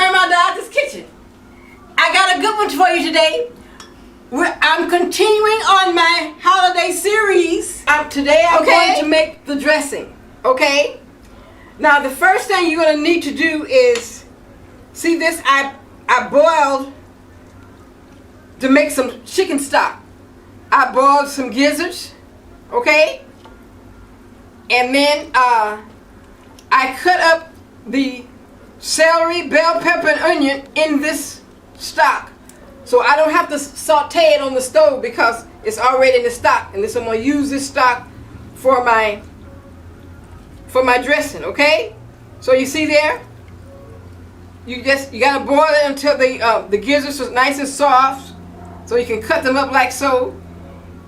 Grandma Dodger's Kitchen. I got a good one for you today. I'm continuing on my holiday series. Today I'm going to make the dressing. Okay? Now the first thing you're going to need to do is, see this, I boiled to make some chicken stock. I boiled some gizzards. Okay? And then I cut up the celery, bell pepper, and onion in this stock. So I don't have to saute it on the stove because it's already in the stock. And this, I'm going to use this stock for my dressing, okay? So you see there? You got to boil it until the gizzards are nice and soft so you can cut them up like so.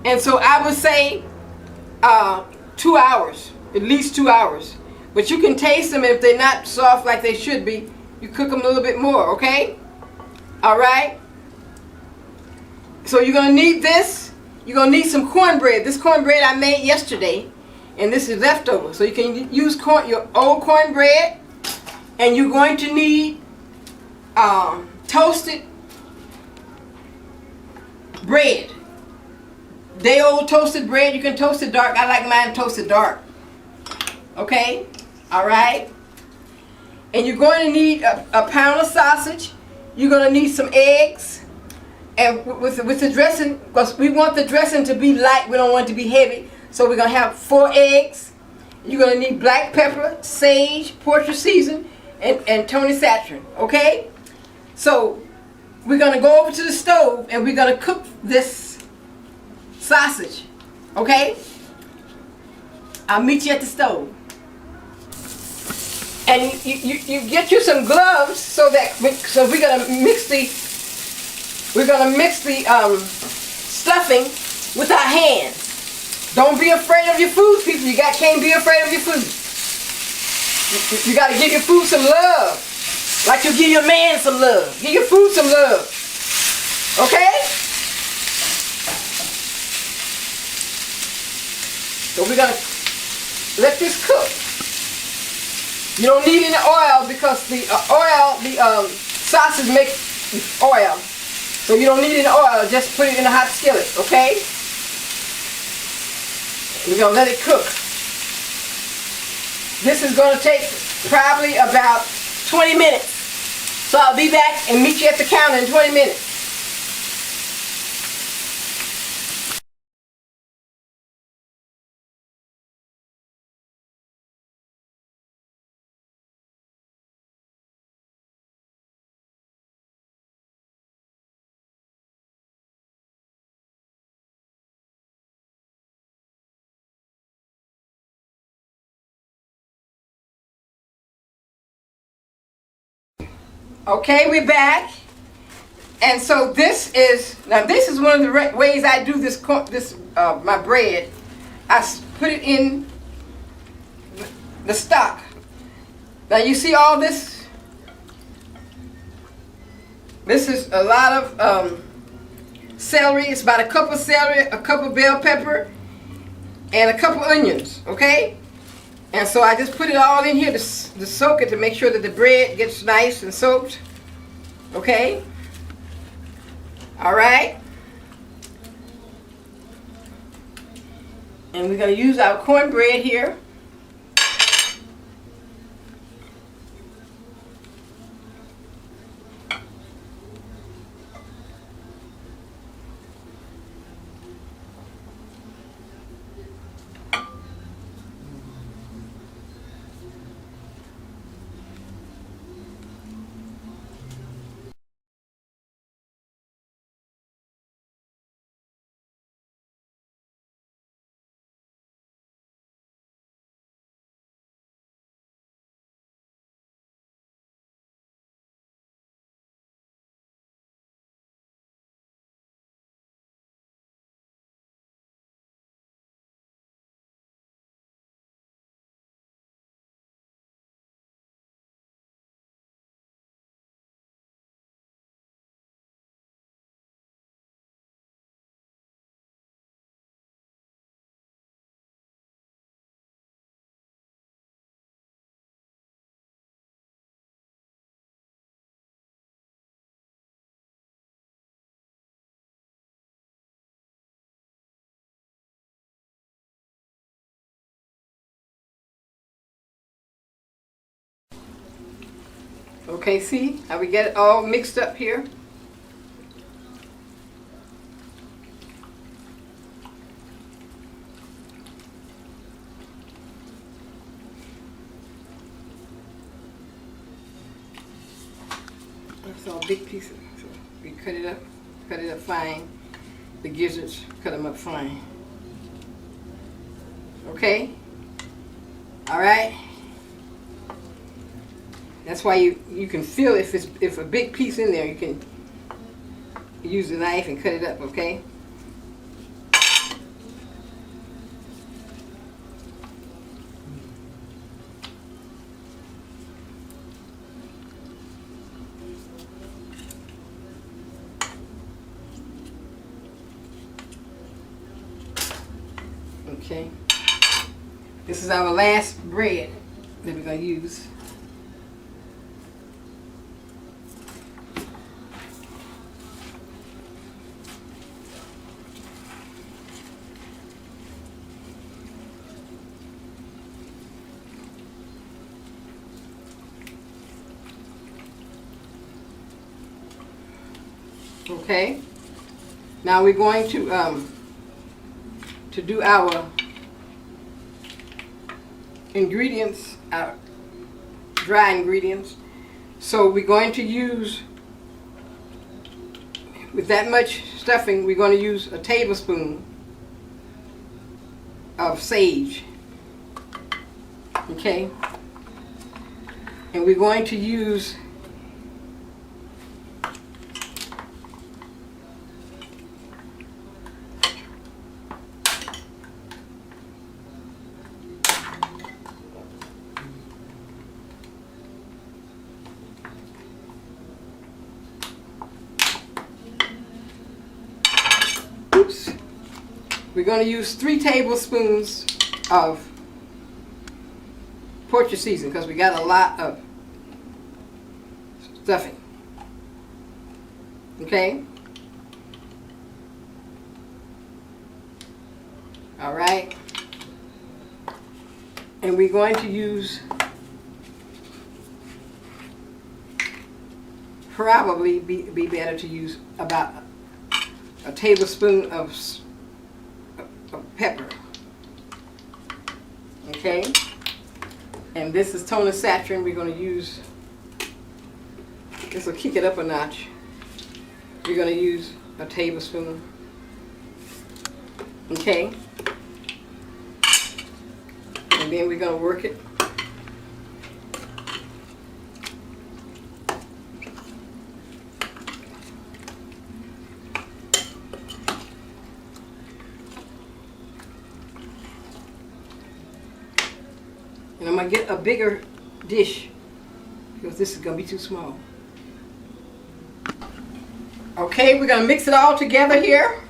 And so I would say 2 hours, at least 2 hours. But you can taste them, and if they're not soft like they should be, you cook them a little bit more, okay? All right? So you're going to need this. You're going to need some cornbread. This cornbread I made yesterday, and this is leftover. So you can use your old cornbread, and you're going to need toasted bread. Day old toasted bread. You can toast it dark. I like mine toasted dark. Okay? All right? And you're going to need a pound of sausage. You're going to need some eggs. And with the dressing, because we want the dressing to be light, we don't want it to be heavy. So we're going to have 4 eggs. You're going to need black pepper, sage, Portrait season, and Tony Satchern. Okay? So we're going to go over to the stove and we're going to cook this sausage. Okay? I'll meet you at the stove. And you get you some gloves so we're gonna mix the stuffing with our hands. Don't be afraid of your food, people. Can't be afraid of your food. You gotta give your food some love, like you give your man some love. Give your food some love. Okay? So we're gonna let this cook. You don't need any oil because the sausage makes oil. So you don't need any oil, just put it in a hot skillet, okay? We're going to let it cook. This is going to take probably about 20 minutes. So I'll be back and meet you at the counter in 20 minutes. Okay, we're back. And so this is one of the ways I do this my bread. I put it in the stock. Now you see all this? This is a lot of celery. It's about a cup of celery, a cup of bell pepper, and a couple onions, okay? And so I just put it all in here to soak it, to make sure that the bread gets nice and soaked. Okay? All right? And we're going to use our cornbread here. Okay, see how we get it all mixed up here? That's all big pieces. So we cut it up fine. The gizzards, cut them up fine. Okay? All right? That's why you can feel if a big piece in there, you can use the knife and cut it up, okay? Okay. This is our last bread that we're going to use. Okay. Now we're going to do our ingredients, our dry ingredients. So we're going to use, with that much stuffing, we're going to use a tablespoon of sage. Okay? And we're going to use we're going to use 3 tablespoons of Portuguese seasoning because we got a lot of stuffing. Okay? All right. And we're going to use probably be better to use about a tablespoon of pepper. Okay? And this is toner saccharin. We're going to use, this will kick it up a notch. We're going to use a tablespoon. Okay? And then we're going to work it. And I'm going to get a bigger dish because this is going to be too small. Okay, we're going to mix it all together here.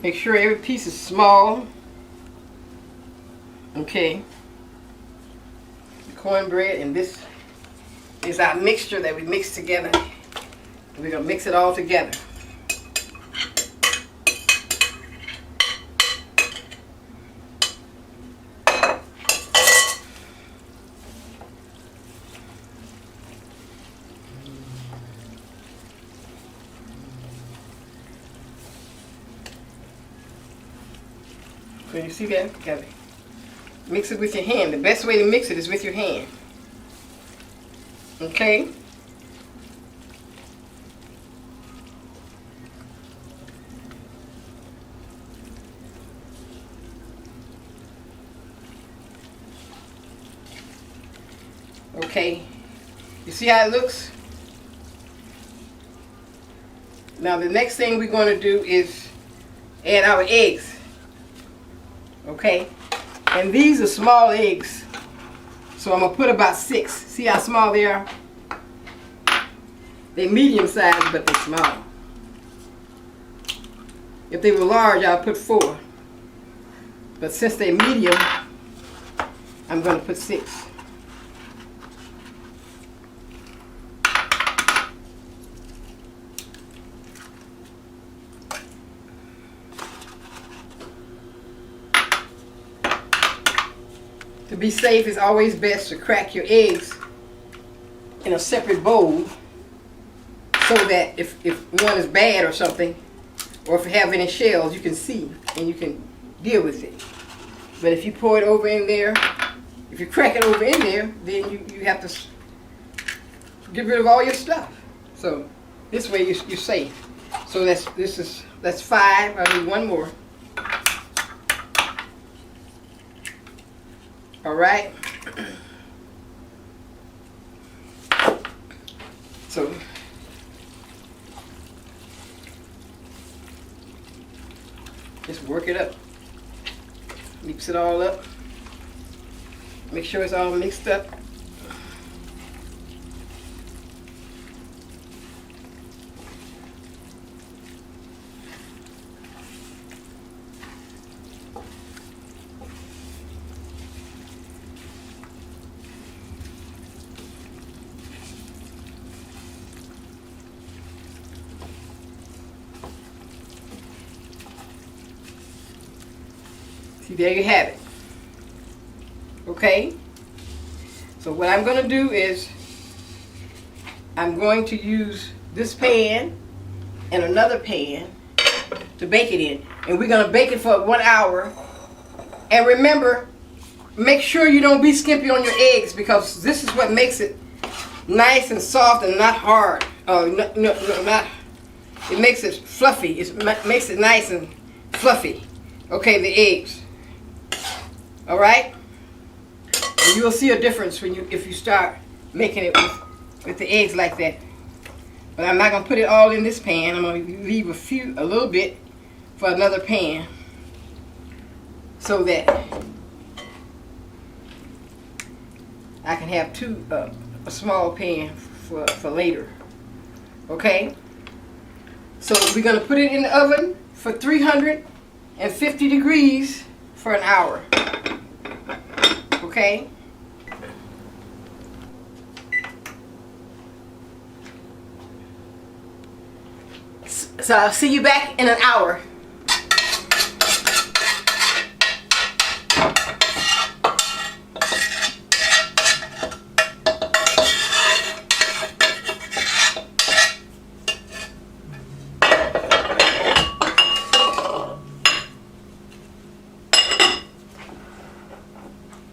Make sure every piece is small. Okay. The cornbread, and this is our mixture that we mix together. We're going to mix it all together. So you see that? Gotta mix it with your hand. The best way to mix it is with your hand. Okay? Okay. You see how it looks? Now the next thing we're going to do is add our eggs. Okay, and these are small eggs, so I'm gonna put about 6. See how small they are? They're medium sized, but they're small. If they were large, I'll put 4, but since they're medium, I'm gonna put 6. to be safe, it's always best to crack your eggs in a separate bowl so that if one is bad or something, or if you have any shells, you can see and you can deal with it. But if you pour it over in there, if you crack it over in there, then you have to get rid of all your stuff. So this way you're safe. So that's 5. I need one more. All right. So just work it up. Mix it all up. Make sure it's all mixed up. See, there you have it. Okay? So what I'm going to do is I'm going to use this pan and another pan to bake it in. And we're going to bake it for 1 hour. And remember, make sure you don't be skimpy on your eggs, because this is what makes it nice and soft and not hard. It makes it fluffy. It makes it nice and fluffy. Okay, the eggs. All right, and you'll see a difference if you start making it with the eggs like that. But I'm not gonna put it all in this pan. I'm gonna leave a little bit for another pan, so that I can have a small pan for later. Okay. So we're gonna put it in the oven for 350 degrees for an hour. Okay. So I'll see you back in an hour.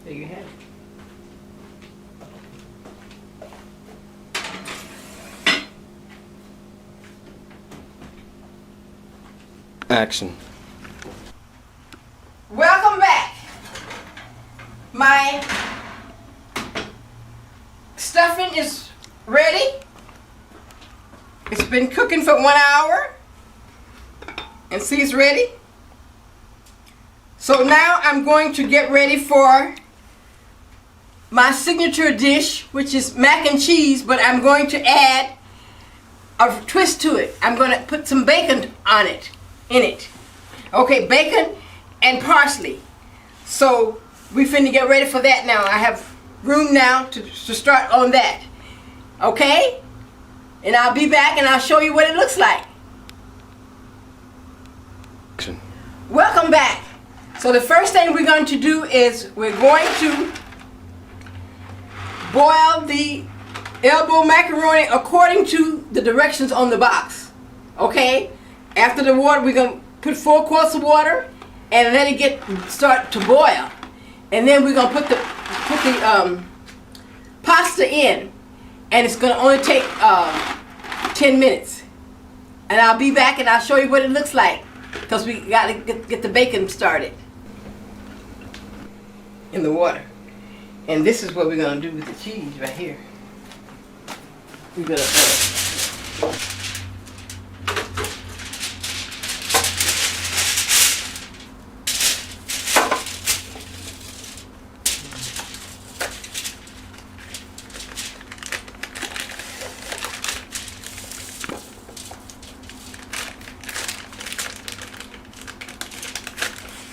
There you have it. Action. Welcome back. My stuffing is ready. It's been cooking for 1 hour. And see, it's ready. So now I'm going to get ready for my signature dish, which is mac and cheese, but I'm going to add a twist to it. I'm going to put some bacon on it, in it. Okay, bacon and parsley. So we finna get ready for that now. I have room now to start on that. Okay? And I'll be back and I'll show you what it looks like. Action. Welcome back. So the first thing we're going to do is we're going to boil the elbow macaroni according to the directions on the box. Okay? After the water, we're going to put 4 quarts of water and let it start to boil. And then we're going to put the pasta in, and it's going to only take 10 minutes. And I'll be back and I'll show you what it looks like, because we got to get the bacon started in the water. And this is what we're going to do with the cheese right here. We're going to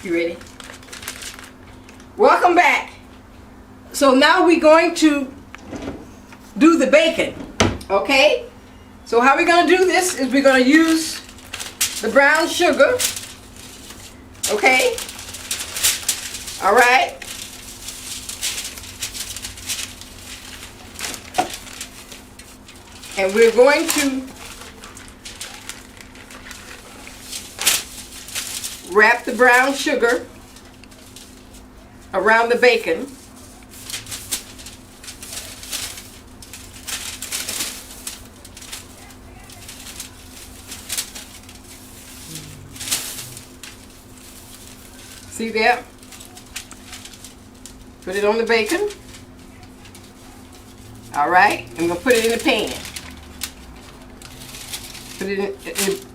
You ready? Welcome back. So now we're going to do the bacon. Okay? So how we're going to do this is we're going to use the brown sugar. Okay? Alright? And we're going to wrap the brown sugar around the bacon. See that? Put it on the bacon. All right, I'm gonna put it in the pan. Put it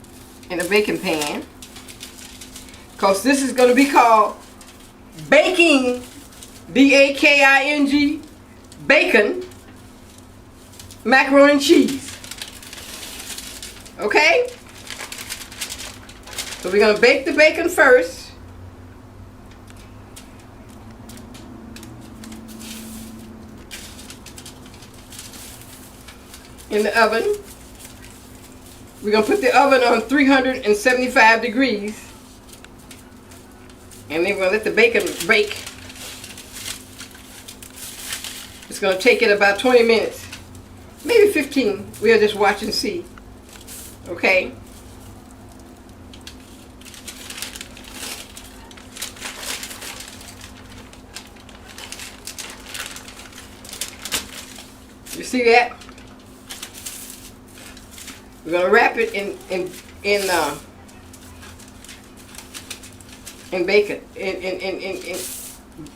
in a baking pan. Because this is gonna be called baking, B-A-K-I-N-G, bacon, macaroni and cheese. Okay? So we're gonna bake the bacon first. In the oven. We're going to put the oven on 375 degrees. And then we're going to let the bacon bake. It's going to take it about 20 minutes. Maybe 15. We'll just watch and see. Okay? You see that? We're gonna wrap it in bacon.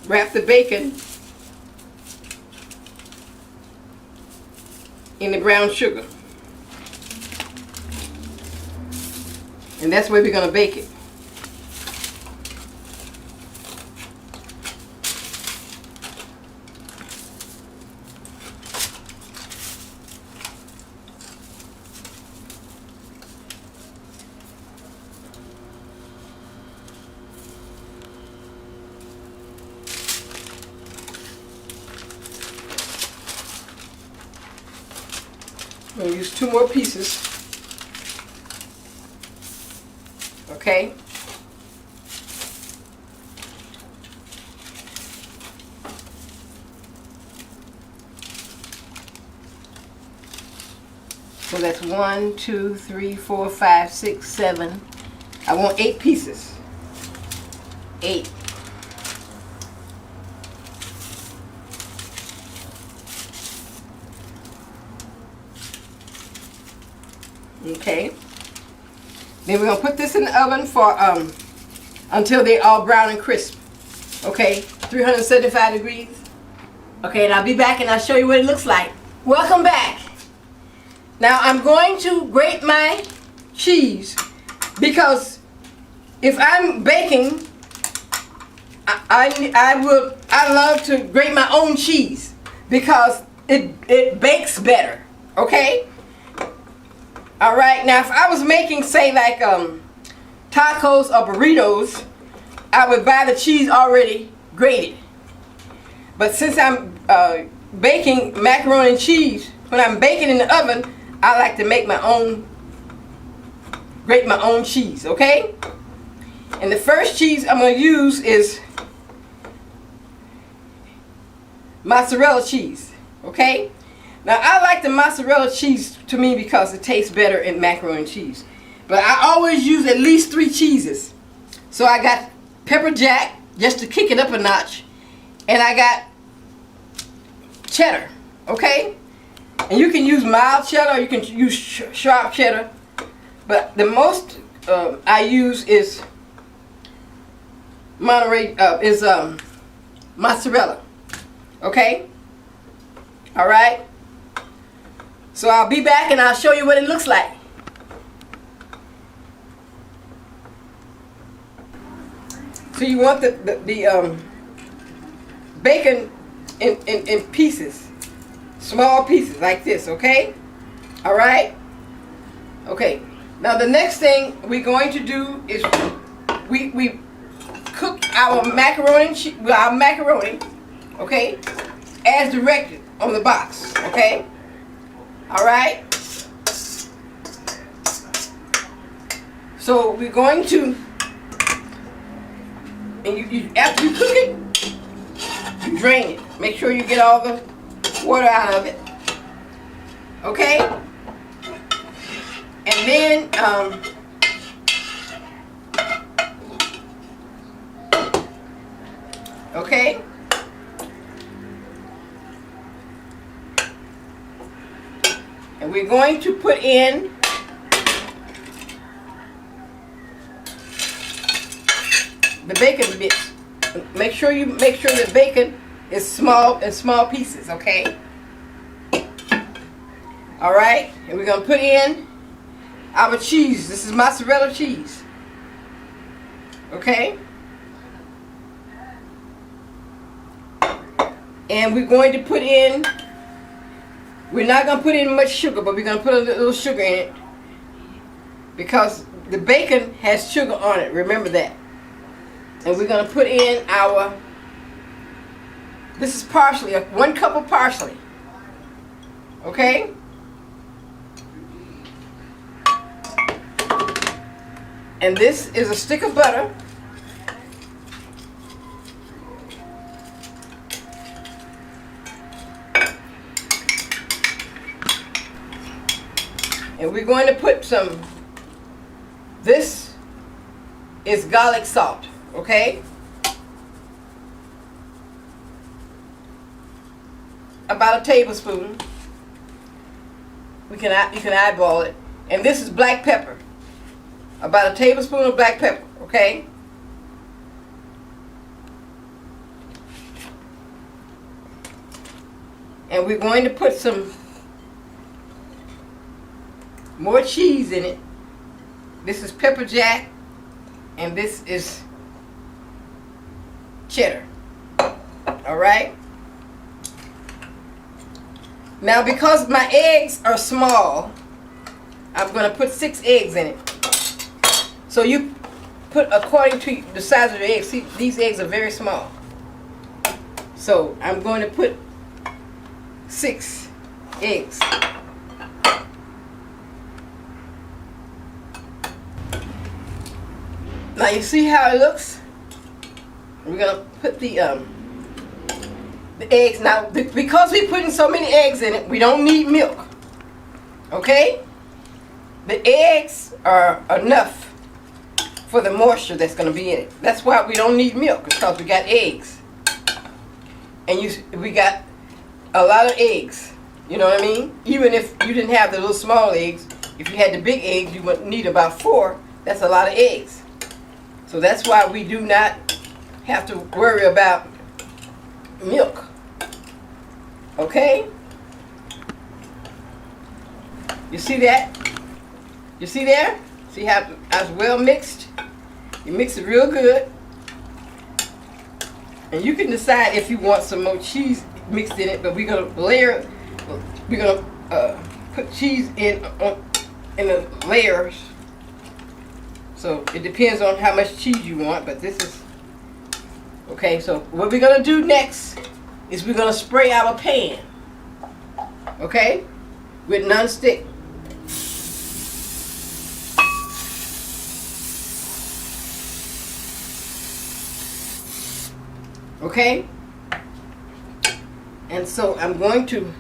Wrap the bacon in the brown sugar, and that's where we're gonna bake it. I'm going to use 2 more pieces. Okay? So that's 1, 2, 3, 4, 5, 6, 7. I want 8 pieces. 8. Okay. Then we're gonna put this in the oven for until they're all brown and crisp. Okay, 375 degrees. Okay, and I'll be back and I'll show you what it looks like. Welcome back. Now I'm going to grate my cheese because if I'm baking, I love to grate my own cheese because it bakes better. Okay. All right, now if I was making, say, like tacos or burritos, I would buy the cheese already grated. But since I'm baking macaroni and cheese, when I'm baking in the oven, I like to make my own, grate my own cheese, okay? And the first cheese I'm going to use is mozzarella cheese, okay? Now, I like the mozzarella cheese to me because it tastes better in macaroni and cheese. But I always use at least 3 cheeses. So I got pepper jack, just to kick it up a notch. And I got cheddar, okay? And you can use mild cheddar, or you can use sharp cheddar. But the most I use is mozzarella, okay? All right? So I'll be back and I'll show you what it looks like. So you want the bacon in pieces, small pieces like this, okay? All right? Okay. Now the next thing we're going to do is we cook our macaroni, okay, as directed on the box, okay? All right. So we're going to, and after you cook it, you drain it. Make sure you get all the water out of it. Okay. And then okay. And we're going to put in the bacon bits. Make sure the bacon is small in small pieces, okay? All right, and we're gonna put in our cheese. This is mozzarella cheese, okay? And we're going to put in, we're not gonna put in much sugar, but we're gonna put a little sugar in it because the bacon has sugar on it, remember that. And we're gonna put in our, this is parsley, 1 cup of parsley, okay? And this is a stick of butter. And we're going to put some, this is garlic salt, okay? About a tablespoon. You can eyeball it. And this is black pepper. About a tablespoon of black pepper, okay? And we're going to put some more cheese in it. This is pepper jack, and this is cheddar. All right? Now, because my eggs are small, I'm going to put 6 eggs in it. So you put according to the size of your eggs. See, these eggs are very small. So I'm going to put 6 eggs. Now you see how it looks? We're going to put the eggs. Now, because we're putting so many eggs in it, we don't need milk. Okay? The eggs are enough for the moisture that's going to be in it. That's why we don't need milk, because we got eggs. And we got a lot of eggs. You know what I mean? Even if you didn't have the little small eggs, if you had the big eggs, you would need about 4. That's a lot of eggs. So that's why we do not have to worry about milk. Okay? You see that? You see there? See how it's well mixed? You mix it real good. And you can decide if you want some more cheese mixed in it, but we're going to layer, we're going to put cheese in the layers. So it depends on how much cheese you want, but this is, okay, so what we're going to do next is we're going to spray our pan, okay, with non-stick. Okay? And so I'm going to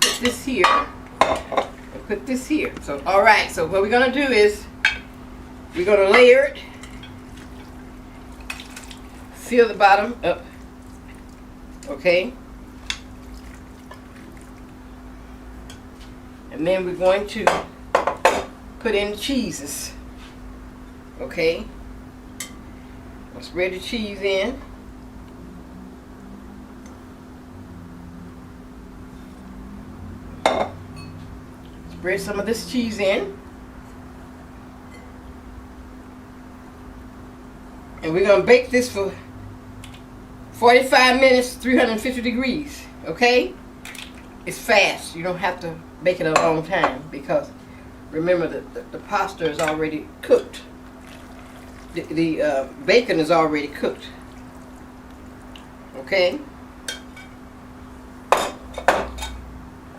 put this here and put this here. So, all right, so what we're going to do is we're going to layer it, fill the bottom up, okay? And then we're going to put in cheeses, okay? Spread the cheese in. Spread some of this cheese in. And we're going to bake this for 45 minutes, 350 degrees. Okay? It's fast. You don't have to bake it a long time because remember the pasta is already cooked. The bacon is already cooked. Okay?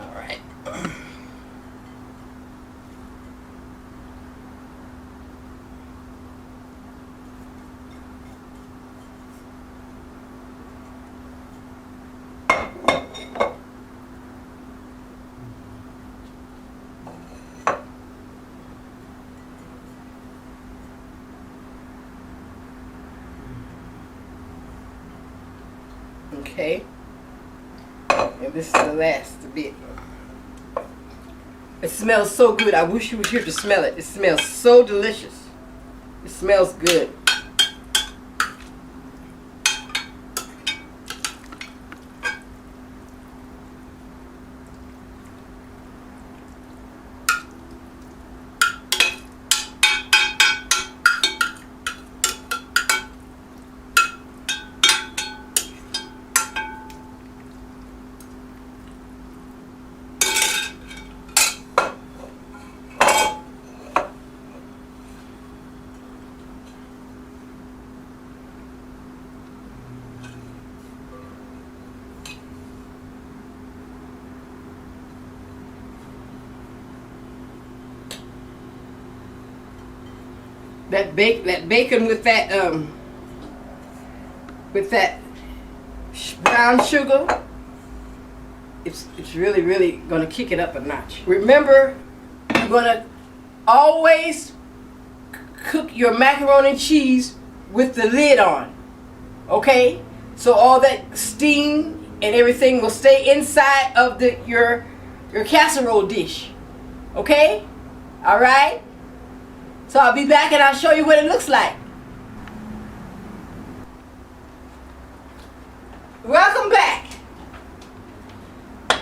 All right. Okay. And this is the last bit. It smells so good. I wish you were here to smell it. It smells so delicious. It smells good. That bacon with that brown sugar, it's really gonna kick it up a notch. Remember, you're gonna always cook your macaroni and cheese with the lid on. Okay, so all that steam and everything will stay inside of your casserole dish. Okay, all right. So I'll be back and I'll show you what it looks like. Welcome back.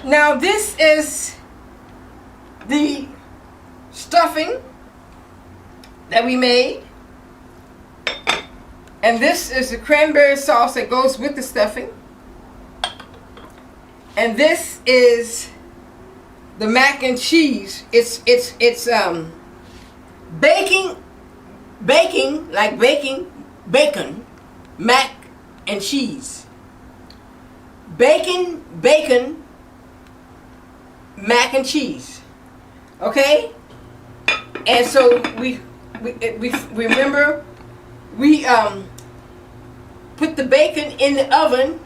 Now this is the stuffing that we made. And this is the cranberry sauce that goes with the stuffing. And this is the mac and cheese. It's baking like bacon, mac and cheese. Bacon, mac and cheese. Okay? And so we remember we put the bacon in the oven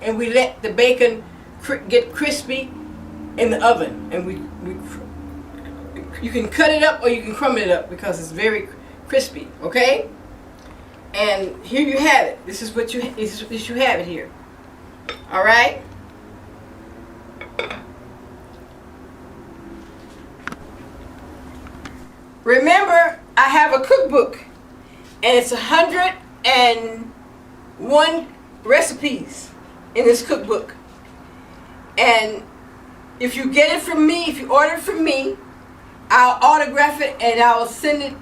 and we let the bacon get crispy in the oven, and you can cut it up or you can crumble it up because it's very crispy. Okay, and here you have it. This is what you have it here. All right. Remember, I have a cookbook, and it's 101 recipes in this cookbook. And if you get it from me, if you order it from me, I'll autograph it and I will send it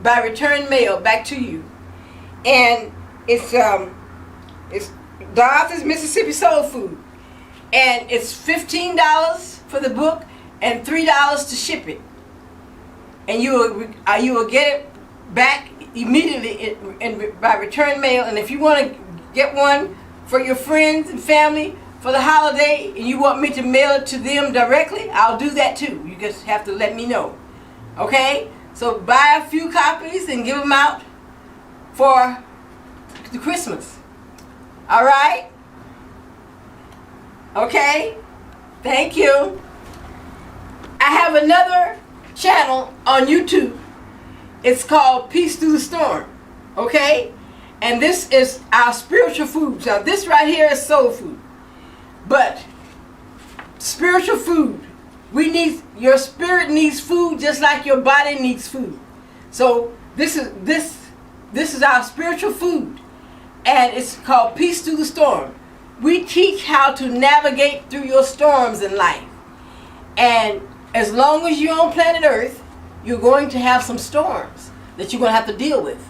by return mail back to you. And it's Dorothy's Mississippi Soul Food, and it's $15 for the book and $3 to ship it. And you will get it back immediately by return mail. And if you want to get one for your friends and family for the holiday, and you want me to mail it to them directly, I'll do that too. You just have to let me know. Okay? So buy a few copies and give them out for the Christmas. All right? Okay? Thank you. I have another channel on YouTube. It's called Peace Through the Storm. Okay? And this is our spiritual foods. Now this right here is soul food. But spiritual food, your spirit needs food just like your body needs food. So this is our spiritual food, and it's called Peace Through the Storm. We teach how to navigate through your storms in life. And as long as you're on planet Earth, you're going to have some storms that you're going to have to deal with.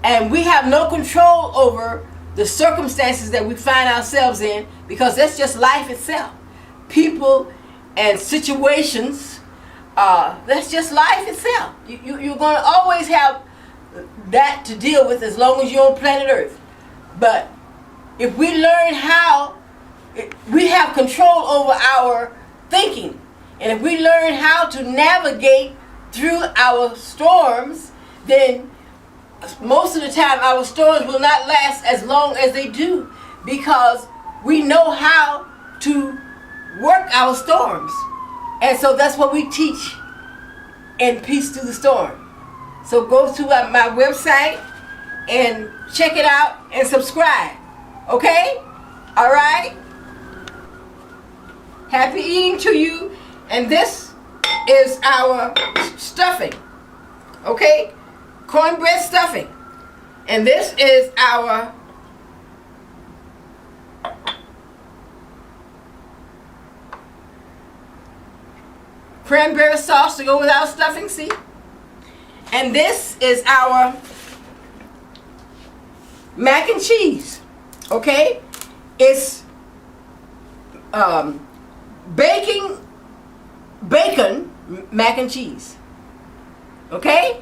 And we have no control over the circumstances that we find ourselves in, because that's just life itself. People and situations, that's just life itself. You're going to always have that to deal with as long as you're on planet Earth. But if we learn how, we have control over our thinking. And if we learn how to navigate through our storms, then most of the time our storms will not last as long as they do, because we know how to work our storms. And so that's what we teach in Peace Through the Storm. So go to my website and check it out and subscribe. Okay? All right? Happy eating to you. And this is our stuffing. Okay? Cornbread stuffing. And this is our cranberry sauce to go with our stuffing, see? And this is our mac and cheese. Okay? It's bacon mac and cheese. Okay?